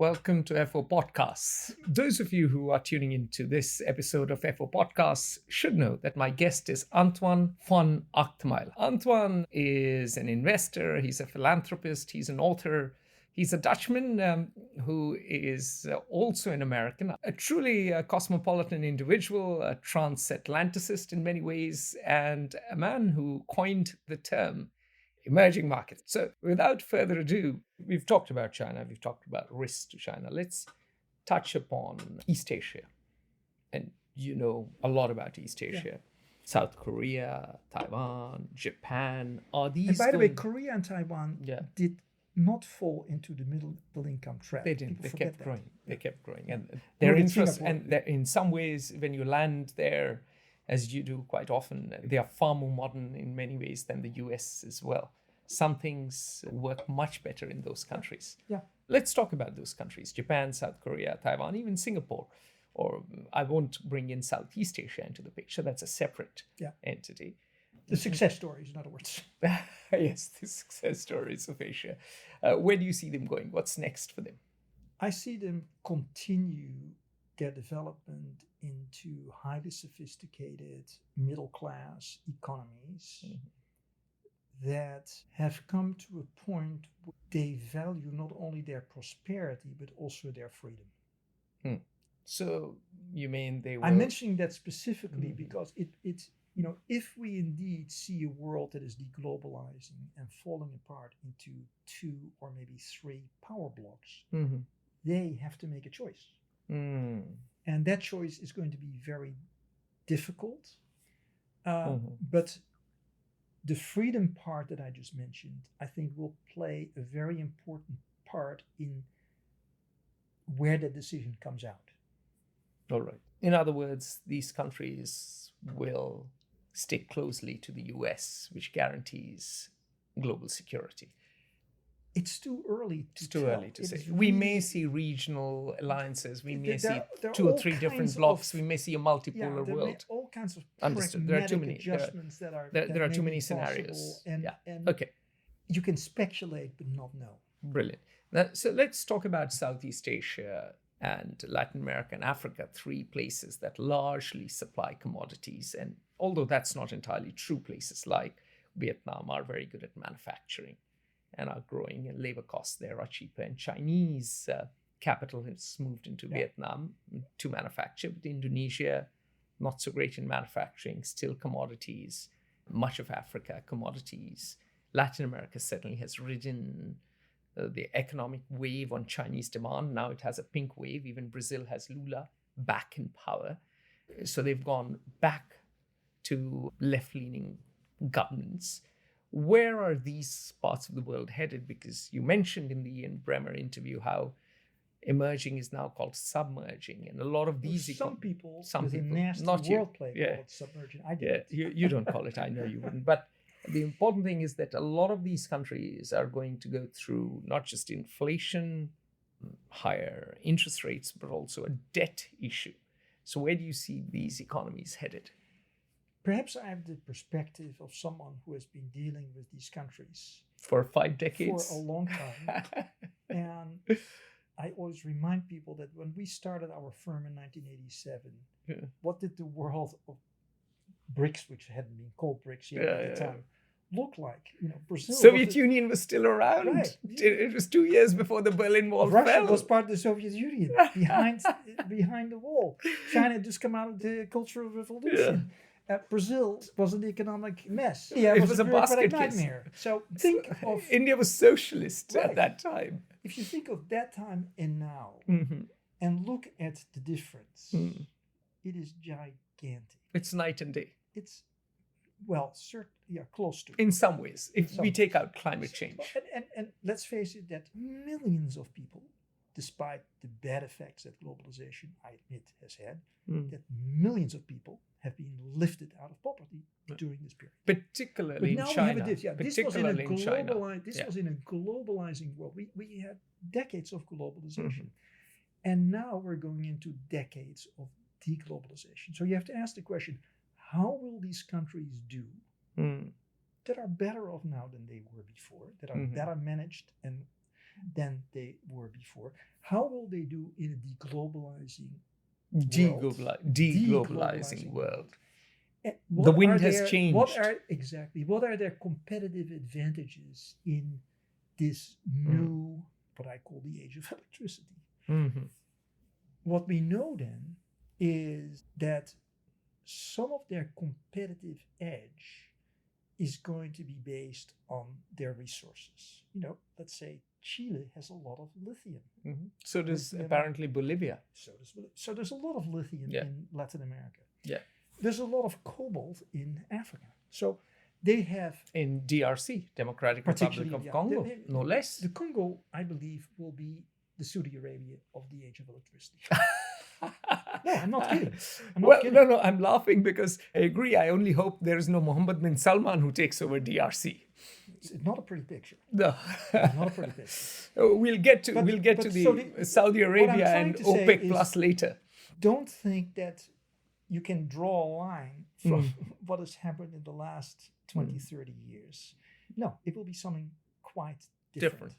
Welcome to FO Podcasts. Those of you who are tuning into this episode of FO Podcasts should know that my guest is Antoine van Agtmael. Antoine is an investor, he's a philanthropist, he's an author, he's a Dutchman who is also an American, a truly cosmopolitan individual, a transatlanticist in many ways, and a man who coined the term emerging markets. So without further ado, we've talked about China, we've talked about risks to China. Let's touch upon East Asia. And you know a lot about East Asia. South Korea, Taiwan, Japan. Are these And by the way, Korea and Taiwan Yeah. did not fall into the middle income trap. They didn't. People They forget kept that. growing. They kept growing. And Nor their did interest, Singapore. and in some ways, when you land there, as you do quite often, they are far more modern in many ways than the US as well. Some things work much better in those countries. Yeah. Let's talk about those countries: Japan, South Korea, Taiwan, even Singapore. Or I won't bring in Southeast Asia into the picture. That's a separate entity. The success stories, in other words. Yes, the success stories of Asia. Where do you see them going? What's next for them? I see them continue their development into highly sophisticated middle-class economies that have come to a point where they value not only their prosperity, but also their freedom. So you mean they will... I'm mentioning that specifically because it's, if we indeed see a world that is deglobalizing and falling apart into 2 or maybe 3 power blocks, they have to make a choice. And that choice is going to be very difficult. But the freedom part that I just mentioned, I think will play a very important part in where the decision comes out. All right. In other words, these countries will stick closely to the US, which guarantees global security. It's too early to It's too tell. early to say. We may see regional alliances. We may see there 2 or all 3 different kinds blocks. of- We may see a multipolar there world. all kinds of Understood. There are too many. adjustments that are There are may too be many possible, scenarios. and Okay. you can speculate but not know. Brilliant. Now, so let's talk about Southeast Asia and Latin America and Africa, 3 places that largely supply commodities. And although that's not entirely true, places like Vietnam are very good at manufacturing and are growing, and labor costs there are cheaper. And Chinese capital has moved into Vietnam to manufacture, but Indonesia, not so great in manufacturing, still commodities. Much of Africa, commodities. Latin America certainly has ridden the economic wave on Chinese demand. Now it has a pink wave. Even Brazil has Lula back in power. So they've gone back to left-leaning governments. Where are these parts of the world headed? Because you mentioned in the Ian Bremmer interview how emerging is now called submerging. And a lot of these... Some people, some with people, a nasty not you. wordplay, call it submerging. I did. You don't call it. I know you wouldn't. But the important thing is that a lot of these countries are going to go through not just inflation, higher interest rates, but also a debt issue. So where do you see these economies headed? Perhaps I have the perspective of someone who has been dealing with these countries For 5 decades? for a long time. And I always remind people that when we started our firm in 1987, what did the world of BRICS, which hadn't been called BRICS yet at the time, look like? Brazil. Soviet Union was still around. Right. It was 2 years before the Berlin Wall Russia fell. was part of the Soviet Union behind the wall. China had just come out of the Cultural Revolution. Brazil was an economic mess. It was a basket case. nightmare. So think of India was socialist at Right. that time. if you think of that time and now, and look at the difference, it is gigantic. It's night and day. It's close to. In some ways, if some we take out climate change. And let's face it, that millions of people, despite the bad effects that globalization, I admit, has had, that millions of people have been lifted out of poverty during this period. Particularly in But now China. we have a this was in a globalizing world. We had decades of globalization. And now we're going into decades of deglobalization. So you have to ask the question, how will these countries do that are better off now than they were before, that are better managed and than they were before. How will they do in a deglobalizing deglobalizing world? And The wind has changed. What are their competitive advantages in this new, what I call the age of electricity? Mm-hmm. What we know then is that some of their competitive edge is going to be based on their resources. Let's say Chile has a lot of lithium. Mm-hmm. So does apparently Bolivia. So there's a lot of lithium in Latin America. Yeah. There's a lot of cobalt in Africa. So they have... In DRC, Democratic Republic of Congo, no less. The Congo, I believe, will be the Saudi Arabia of the age of electricity. No, I'm not kidding. No, I'm laughing because I agree. I only hope there is no Mohammed bin Salman who takes over DRC. It's not a pretty picture. No, it's not a pretty picture. We'll get to the Saudi Arabia and OPEC Plus later. Don't think that you can draw a line from what has happened in the last 20, 30 years. No, it will be something quite different.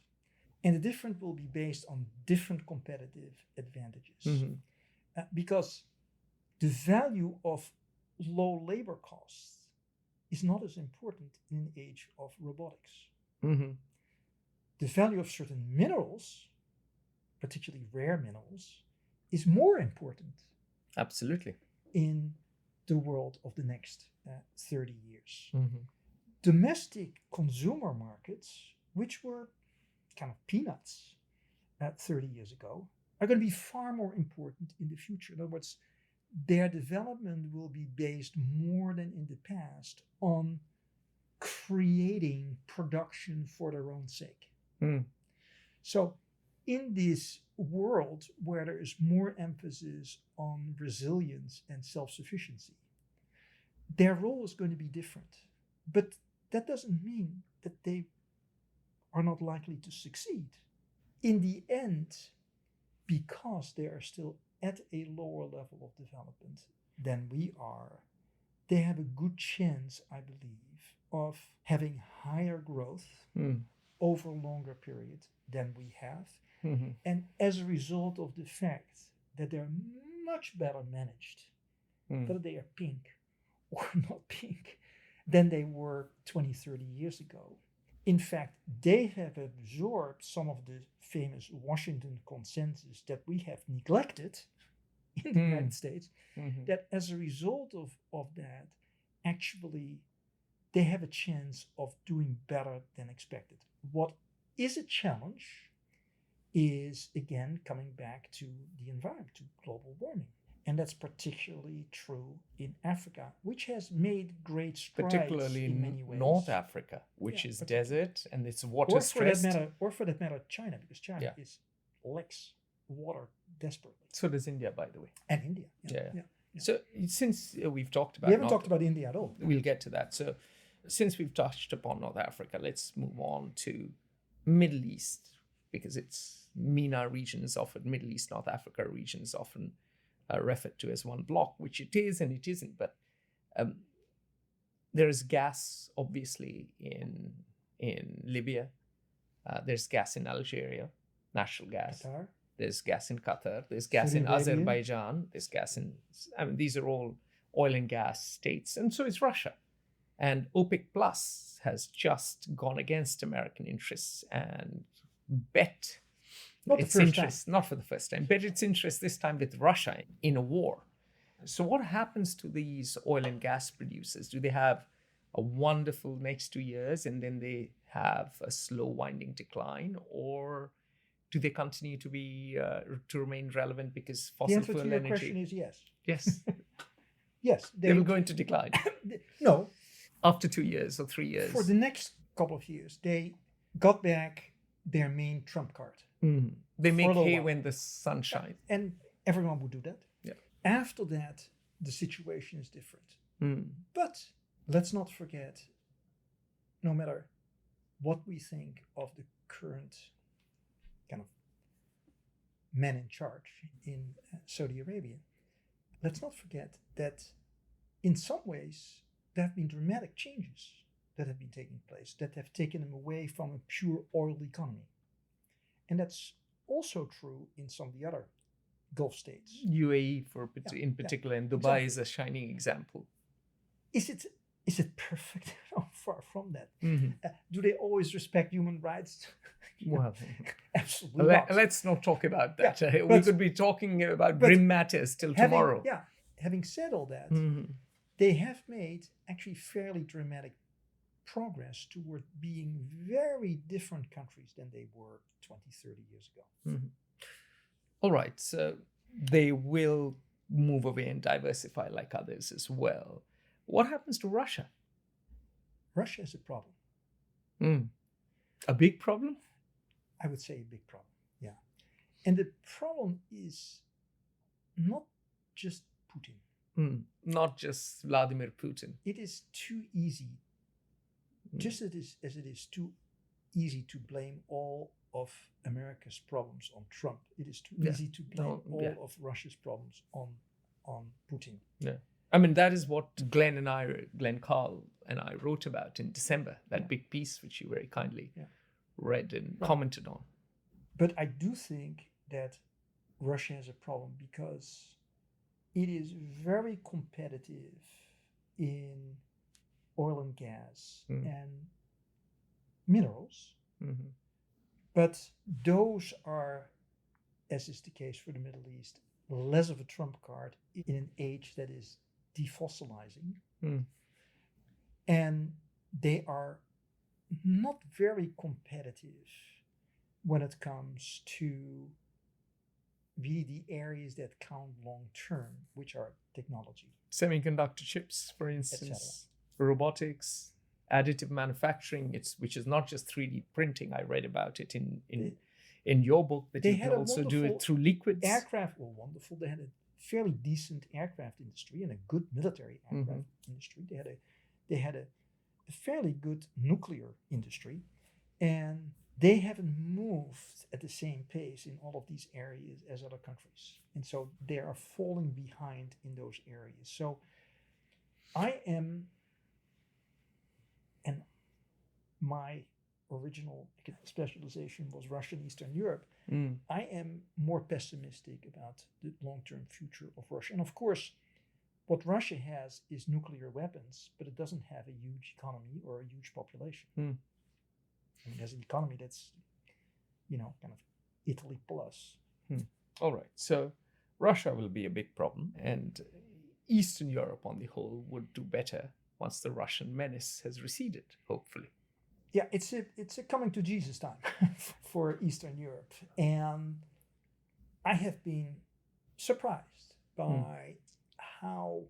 And the different will be based on different competitive advantages. Because the value of low labor costs is not as important in the age of robotics. The value of certain minerals, particularly rare minerals, is more important. Absolutely. In the world of the next 30 years. Domestic consumer markets, which were kind of peanuts 30 years ago, are going to be far more important in the future. In other words, their development will be based more than in the past on creating production for their own sake. So in this world where there is more emphasis on resilience and self-sufficiency, their role is going to be different. But that doesn't mean that they are not likely to succeed. In the end, because they are still at a lower level of development than we are, they have a good chance, I believe, of having higher growth over a longer period than we have. And as a result of the fact that they're much better managed, whether they are pink or not pink, than they were 20, 30 years ago. In fact, they have absorbed some of the famous Washington consensus that we have neglected in the United States, that as a result of that, actually, they have a chance of doing better than expected. What is a challenge is, again, coming back to the environment, to global warming. And that's particularly true in Africa, which has made great strides, particularly in many ways. North Africa, which is desert and it's water stressed. Or for that matter, China, because China lacks water desperately. So does India, by the way. And India. Yeah. So since we've talked about... We haven't talked about India at all. We'll get to that. So since we've touched upon North Africa, let's move on to Middle East, because it's MENA region is often, Middle East, North Africa region is often referred to as one block, which it is and it isn't. But there is gas, obviously, in Libya. There's gas in Algeria, natural gas. Qatar. There's gas in Qatar. There's gas Saudi in Arabia. Azerbaijan. There's gas in... these are all oil and gas states. And so is Russia. And OPEC Plus has just gone against American interests and bet its interest, not for the first time, bet its interest this time with Russia in a war. So what happens to these oil and gas producers? Do they have a wonderful next 2 years and then they have a slow winding decline, or do they continue to be to remain relevant because fossil fuel energy? The answer to your question is yes. Yes. Yes. They will go into decline. No. After 2 years or 3 years. For the next couple of years, they got back their main trump card. They make hay when the sun shines. And everyone would do that. Yeah. After that, the situation is different. But let's not forget, no matter what we think of the current kind of men in charge in Saudi Arabia, let's not forget that in some ways there have been dramatic changes that have been taking place that have taken them away from a pure oil economy. And that's also true in some of the other Gulf states. UAE, Yeah, in particular, and Dubai exactly. is a shining example. Is it perfect? No, far from that. Mm-hmm. Do they always respect human rights? Well, absolutely not. let's not talk about that. Yeah, We but- could be talking about but grim matters till tomorrow. Having said all that, Mhm. they have made actually fairly dramatic progress toward being very different countries than they were 20, 30 years ago. Mhm. All right, so they will move away and diversify like others as well. What happens to Russia? Russia is a problem. A big problem? I would say a big problem, yeah. And the problem is not just Putin. Not just Vladimir Putin. It is too easy, just as it is too easy to blame all of America's problems on Trump. It is too easy to blame all of Russia's problems on Putin. Yeah. I mean, that is what Glenn Carl and I wrote about in December, that big piece which you very kindly read and commented on. But I do think that Russia has a problem because it is very competitive in oil and gas and minerals. Mm-hmm. But those are, as is the case for the Middle East, less of a trump card in an age that is defossilizing. And they are not very competitive when it comes to really the areas that count long term, which are technology. Semiconductor chips, for instance, robotics, additive manufacturing, which is not just 3D printing. I read about it in your book, that you can also do it through liquids. Aircraft were wonderful. They had a fairly decent aircraft industry and a good military aircraft industry. They had a fairly good nuclear industry, and they haven't moved at the same pace in all of these areas as other countries. And so they are falling behind in those areas. So I am, and my original specialization was Russia and Eastern Europe. I am more pessimistic about the long-term future of Russia. And of course, what Russia has is nuclear weapons, but it doesn't have a huge economy or a huge population. I mean, there's an economy that's, kind of Italy plus. All right. So Russia will be a big problem, and Eastern Europe on the whole would do better once the Russian menace has receded, hopefully. Yeah, it's a coming to Jesus time for Eastern Europe. And I have been surprised by how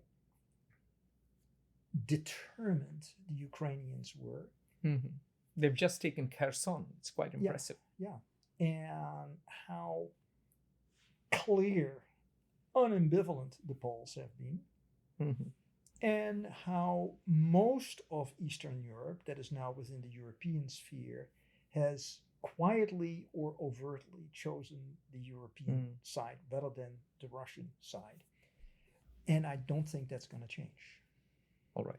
determined the Ukrainians were. They've just taken Kherson. It's quite impressive. Yeah. And how clear, unambivalent the Poles have been. And how most of Eastern Europe, that is now within the European sphere, has quietly or overtly chosen the European side rather than the Russian side. And I don't think that's going to change. All right.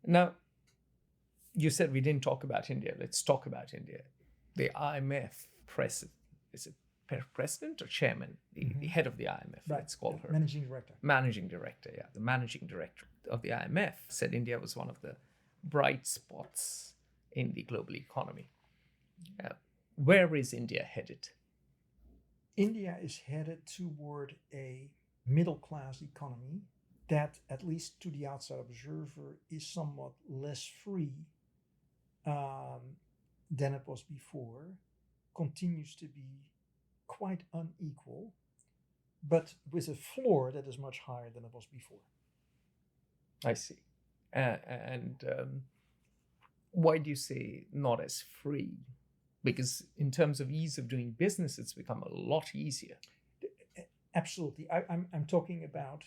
Now, you said we didn't talk about India. Let's talk about India. The IMF president, is it president or chairman? The head of the IMF, let's call her. Managing director. Managing director, yeah. The managing director of the IMF said India was one of the bright spots in the global economy. Where is India headed? India is headed toward a middle-class economy that, at least to the outside observer, is somewhat less free than it was before, continues to be quite unequal, but with a floor that is much higher than it was before. I see. And why do you say not as free? Because in terms of ease of doing business, it's become a lot easier. Absolutely. I'm talking about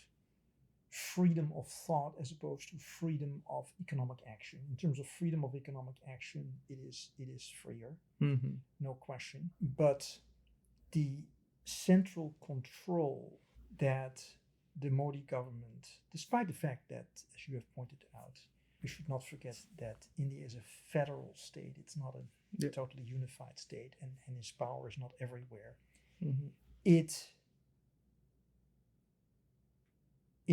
freedom of thought as opposed to freedom of economic action. In terms of freedom of economic action, it is freer, no question. But the central control that the Modi government, despite the fact that, as you have pointed out, we should not forget that India is a federal state. It's not a totally unified state, and its power is not everywhere. Mm-hmm. It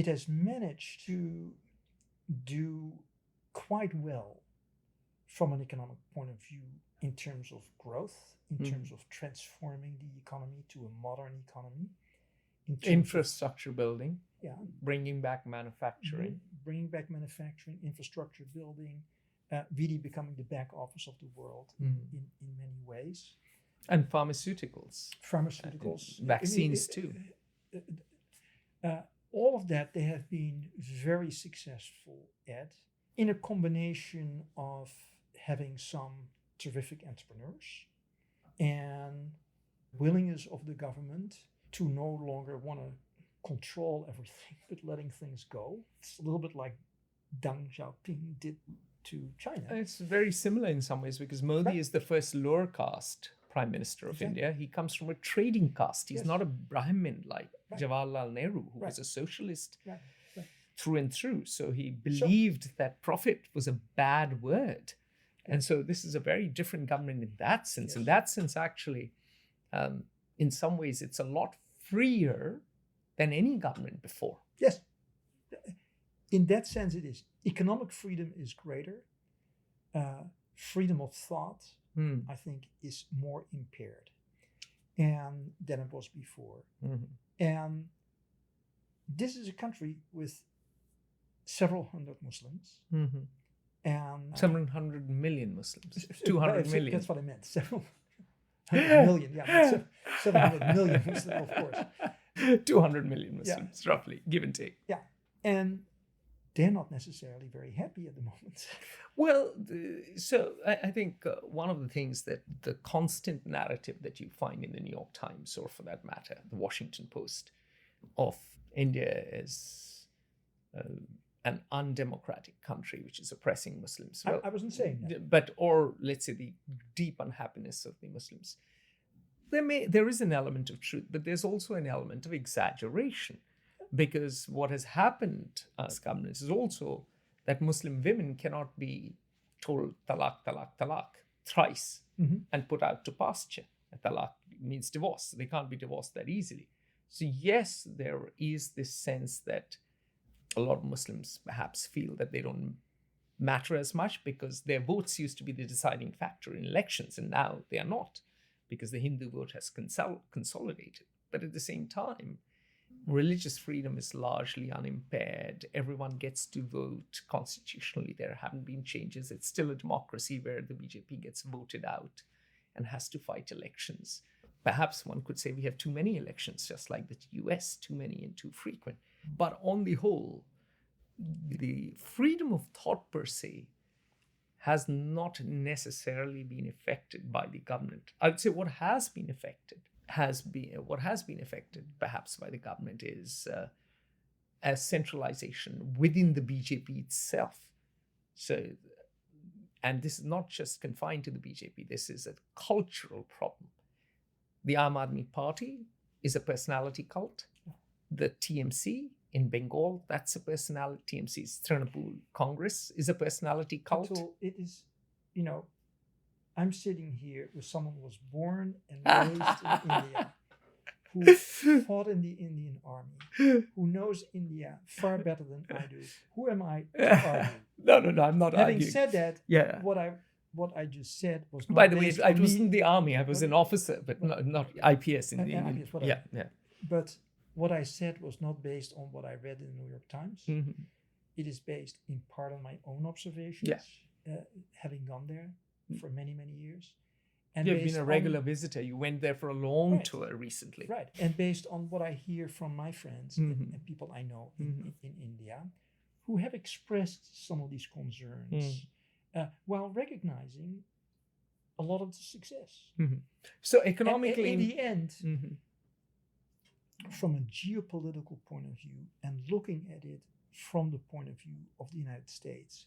has managed to do quite well from an economic point of view in terms of growth, in terms of transforming the economy to a modern economy. Infrastructure building, yeah, bringing back manufacturing. Bringing back manufacturing, infrastructure building, really becoming the back office of the world in many ways. And pharmaceuticals. Vaccines too. All of that they have been very successful at, in a combination of having some terrific entrepreneurs and willingness of the government to no longer want to control everything, but letting things go. It's a little bit like Deng Xiaoping did to China. It's very similar in some ways, because Modi is the first lower caste prime minister of India. He comes from a trading caste. He's not a Brahmin like Jawaharlal Nehru, who was a socialist through and through. So he believed that profit was a bad word. And so this is a very different government in that sense. Yes. In that sense, actually, in some ways, it's a lot freer than any government before. Yes. In that sense, it is. Economic freedom is greater. Freedom of thought, I think, is more impaired than it was before. And this is a country with several hundred Muslims. And 700 million Muslims. 200 million. That's what I meant. Several hundred million. Yeah, 700 million Muslims, of course. 200 million Muslims, roughly, give and take. Yeah. And they're not necessarily very happy at the moment. Well, so I think one of the things that the constant narrative that you find in the New York Times, or for that matter, the Washington Post, of India as an undemocratic country which is oppressing Muslims. Well, I wasn't saying that. But, or let's say the deep unhappiness of the Muslims. There is an element of truth, but there's also an element of exaggeration. Because what has happened as governments is also that Muslim women cannot be told talaq, talaq, talaq thrice and put out to pasture. Talaq means divorce. They can't be divorced that easily. So yes, there is this sense that a lot of Muslims perhaps feel that they don't matter as much because their votes used to be the deciding factor in elections, and now they are not, because the Hindu vote has consolidated. But at the same time, religious freedom is largely unimpaired. Everyone gets to vote constitutionally. There haven't been changes. It's still a democracy where the BJP gets voted out and has to fight elections. Perhaps one could say we have too many elections, just like the US, too many and too frequent. But on the whole, the freedom of thought per se has not necessarily been affected by the government. I would say what has been affected perhaps by the government is a centralization within the BJP itself. So, and this is not just confined to the BJP, this is a cultural problem. The Aam Aadmi Party is a personality cult. The TMC in Bengal, that's a personality. TMC's Trinamool Congress is a personality cult. So it is, I'm sitting here with someone who was born and raised in India, who fought in the Indian army, who knows India far better than I do. Who am I to argue? No, I'm not Having arguing. said that, yeah. What I just said was not By the way, based I on wasn't me. the army. I was an officer, but not IPS in the Indian. IPS, whatever. Yeah. But what I said was not based on what I read in the New York Times. It is based in part on my own observations, having gone there for many, many years. And you've been a regular visitor. You went there for a long tour recently. Right. And based on what I hear from my friends and people I know in India, who have expressed some of these concerns while recognizing a lot of the success. So economically... And in the end, from a geopolitical point of view and looking at it from the point of view of the United States,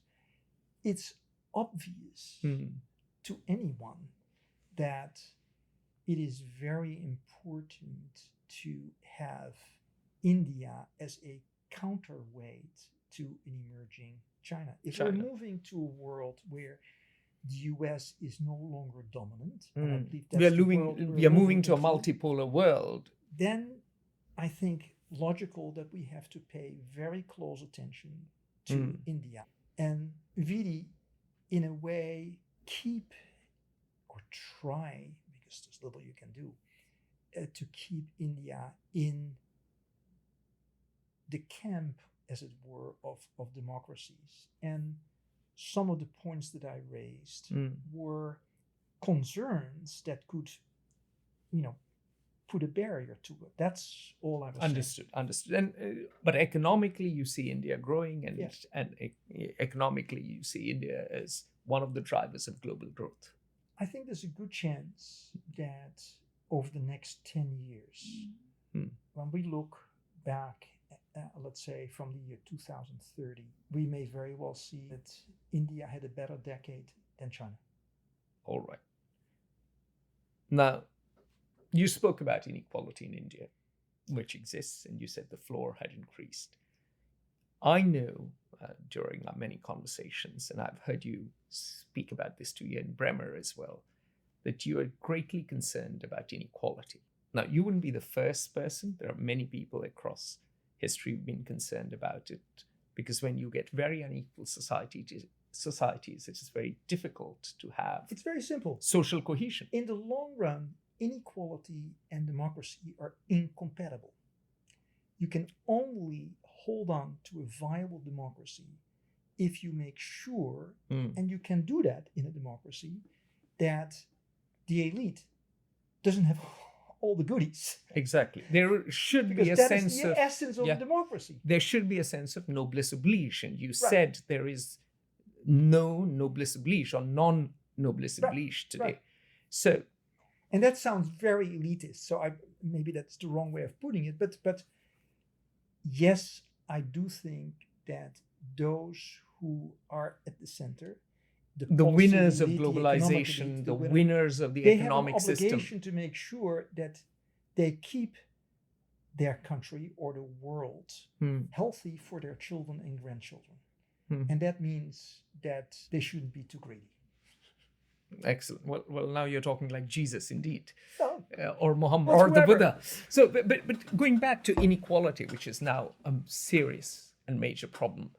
it's obvious to anyone that it is very important to have India as a counterweight to an emerging China. If China. we're moving to a world where the US is no longer dominant, and I believe that's we are moving to a multipolar world, then I think logical that we have to pay very close attention to India and really, in a way, keep or try, because there's little you can do, to keep India in the camp, as it were, of democracies. And some of the points that I raised were concerns that could, put a barrier to it. That's all I was Understood. saying. And but economically, you see India growing, and Yes. economically, you see India as one of the drivers of global growth. I think there's a good chance that over the next 10 years, when we look back, let's say from the year 2030, we may very well see that India had a better decade than China. All right. Now, you spoke about inequality in India, which exists, and you said the floor had increased. I know during our many conversations, and I've heard you speak about this to Ian Bremmer as well, that you are greatly concerned about inequality. Now, you wouldn't be the first person. There are many people across history who've been concerned about it, because when you get very unequal societies, it is very difficult to have. It's very simple. Social cohesion. In the long run, inequality and democracy are incompatible. You can only hold on to a viable democracy if you make sure, and you can do that in a democracy, that the elite doesn't have all the goodies. Exactly. There should be a that sense is the of essence of democracy. There should be a sense of noblesse oblige, and you said there is no noblesse oblige or non-noblesse oblige today. Right. So, and that sounds very elitist. So maybe that's the wrong way of putting it. But yes, I do think that those who are at the center, the winners of elite, globalization, the winners, winners of the they economic have an obligation system, to make sure that they keep their country or the world healthy for their children and grandchildren. And that means that they shouldn't be too greedy. Excellent. Well, now you're talking like Jesus, indeed, No. or Muhammad, Well, or the whoever. Buddha. So, but going back to inequality, which is now a serious and major problem.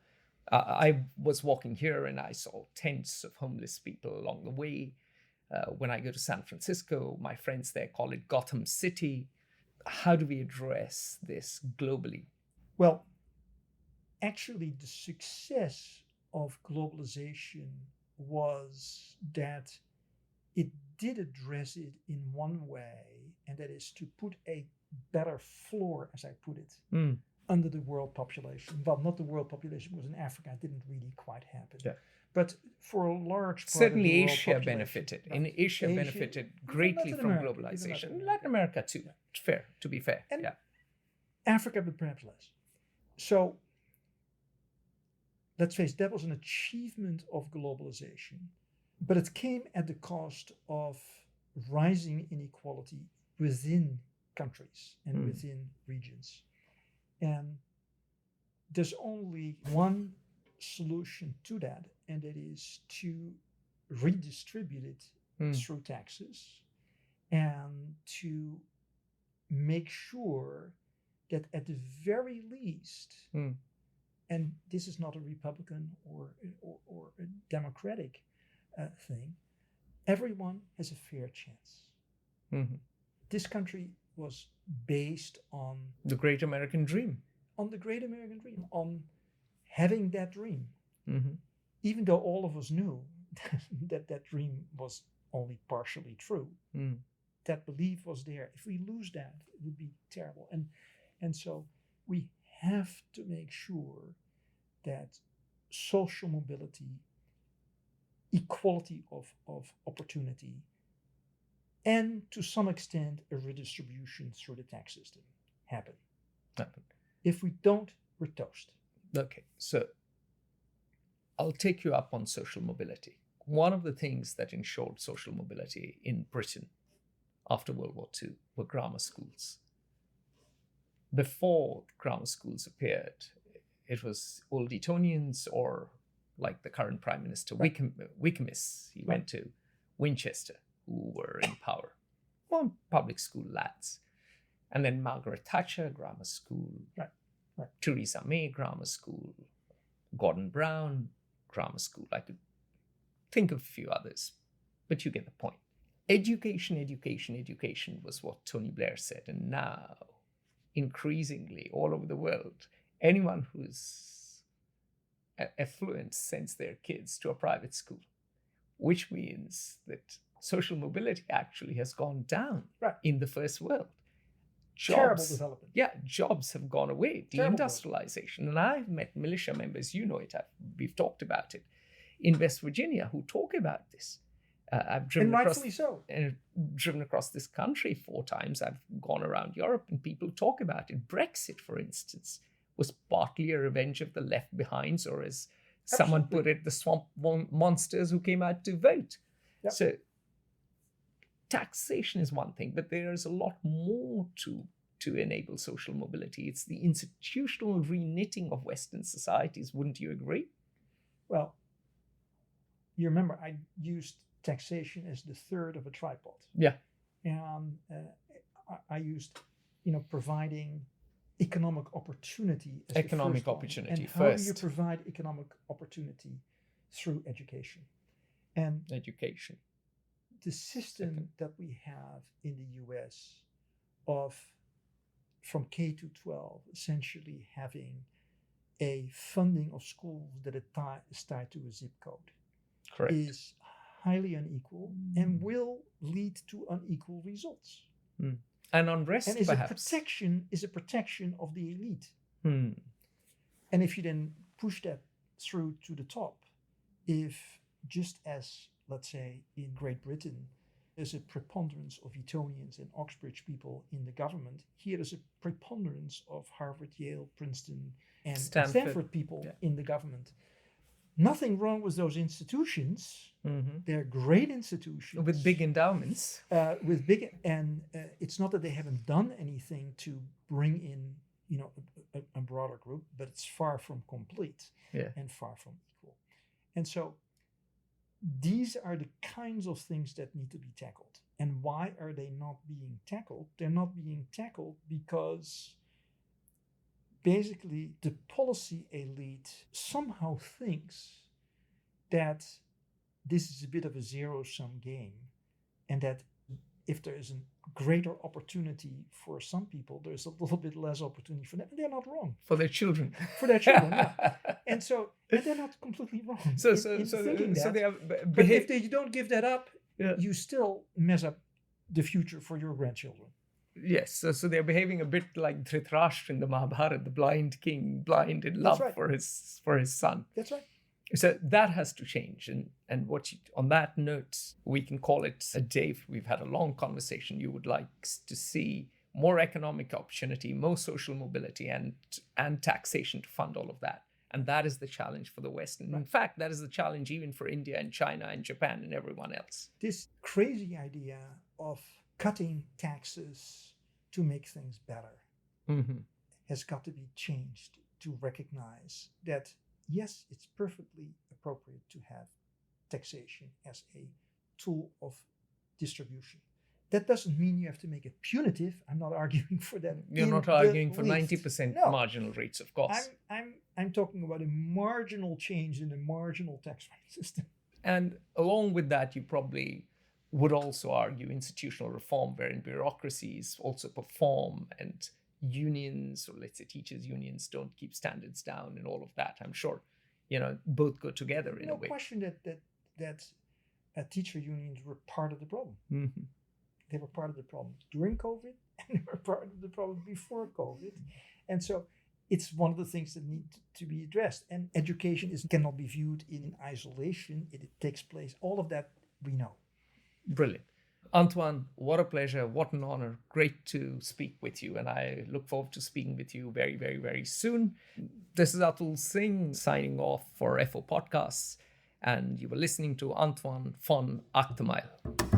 I was walking here and I saw tents of homeless people along the way. When I go to San Francisco, my friends there call it Gotham City. How do we address this globally? Well, actually, the success of globalization was that it did address it in one way, and that is to put a better floor, as I put it, under the world population. Well, not the world population, because in Africa it didn't really quite happen. Yeah. But for a large part Certainly of the world Asia population, benefited. right. In Asia benefited greatly Latin from America, globalization. Latin America too. Yeah. Fair, to be fair. And yeah. Africa, but perhaps less. So let's face it, that was an achievement of globalization, but it came at the cost of rising inequality within countries and within regions. And there's only one solution to that, and it is to redistribute it through taxes and to make sure that at the very least, and this is not a Republican or a Democratic thing, everyone has a fair chance. This country was based on the great American dream. On the great American dream, on having that dream. Even though all of us knew that dream was only partially true. That belief was there. If we lose that, it would be terrible. And so we have to make sure that social mobility, equality of opportunity, and to some extent a redistribution through the tax system happen. If we don't, we're toast. Okay, so I'll take you up on social mobility. One of the things that ensured social mobility in Britain after World War II were grammar schools. Before grammar schools appeared, it was old Etonians or like the current Prime Minister, Wickhamists. He went to Winchester, who were in power. Well, public school lads. And then Margaret Thatcher, grammar school. Right. Theresa May, grammar school. Gordon Brown, grammar school. I could think of a few others, but you get the point. Education, education, education was what Tony Blair said. And now, increasingly, all over the world, anyone who's affluent sends their kids to a private school, which means that social mobility actually has gone down in the first world. Terrible development. Yeah, jobs have gone away, deindustrialization. And I've met militia members, you know it, we've talked about it, in West Virginia who talk about this. I've driven driven across this country 4 times. I've gone around Europe and people talk about it. Brexit, for instance, was partly a revenge of the left behinds, or as someone put it, the swamp monsters who came out to vote. Yep. So taxation is one thing, but there is a lot more to enable social mobility. It's the institutional reknitting of Western societies. Wouldn't you agree? Well, you remember I used taxation as the third of a tripod. Yeah. And I used, providing economic opportunity as economic the first opportunity one. And first. how do you provide economic opportunity? Through education. And education. The system that we have in the US from K to 12, essentially having a funding of schools that is tied to a zip code. Correct. Is highly unequal and will lead to unequal results. And unrest, and perhaps. Is a protection of the elite. And if you then push that through to the top, if just as, let's say, in Great Britain, there's a preponderance of Etonians and Oxbridge people in the government, here there's a preponderance of Harvard, Yale, Princeton, and Stanford people in the government. Nothing wrong with those institutions. They're great institutions with big endowments. It's not that they haven't done anything to bring in, a broader group, but it's far from complete and far from equal. And so these are the kinds of things that need to be tackled. And why are they not being tackled? They're not being tackled because basically the policy elite somehow thinks that this is a bit of a zero-sum game, and that if there is a greater opportunity for some people, there's a little bit less opportunity for them. And they're not wrong. For their children. Yeah. And they're not completely wrong in thinking that. They are but if you don't give that up, you still mess up the future for your grandchildren. Yes, so they're behaving a bit like Dhritarashtra in the Mahabharata, the blind king, blind in love for his son. That's right. So that has to change. And on that note, we can call it a day. We've had a long conversation. You would like to see more economic opportunity, more social mobility, and taxation to fund all of that. And that is the challenge for the West. And in fact, that is the challenge even for India and China and Japan and everyone else. This crazy idea of cutting taxes to make things better has got to be changed to recognize that, yes, it's perfectly appropriate to have taxation as a tool of distribution. That doesn't mean you have to make it punitive. I'm not arguing for that. You're not arguing for 90% marginal rates, of course. I'm talking about a marginal change in the marginal tax rate system. And along with that, you probably would also argue institutional reform, wherein bureaucracies also perform and unions, or let's say teachers' unions, don't keep standards down and all of that. I'm sure, both go together in a way. No question that teacher unions were part of the problem. They were part of the problem during COVID, and they were part of the problem before COVID. And so it's one of the things that need to be addressed. And education cannot be viewed in isolation. It takes place. All of that we know. Brilliant. Antoine, what a pleasure. What an honor. Great to speak with you. And I look forward to speaking with you very, very, very soon. This is Atul Singh signing off for FO Podcasts. And you were listening to Antoine van Agtmael.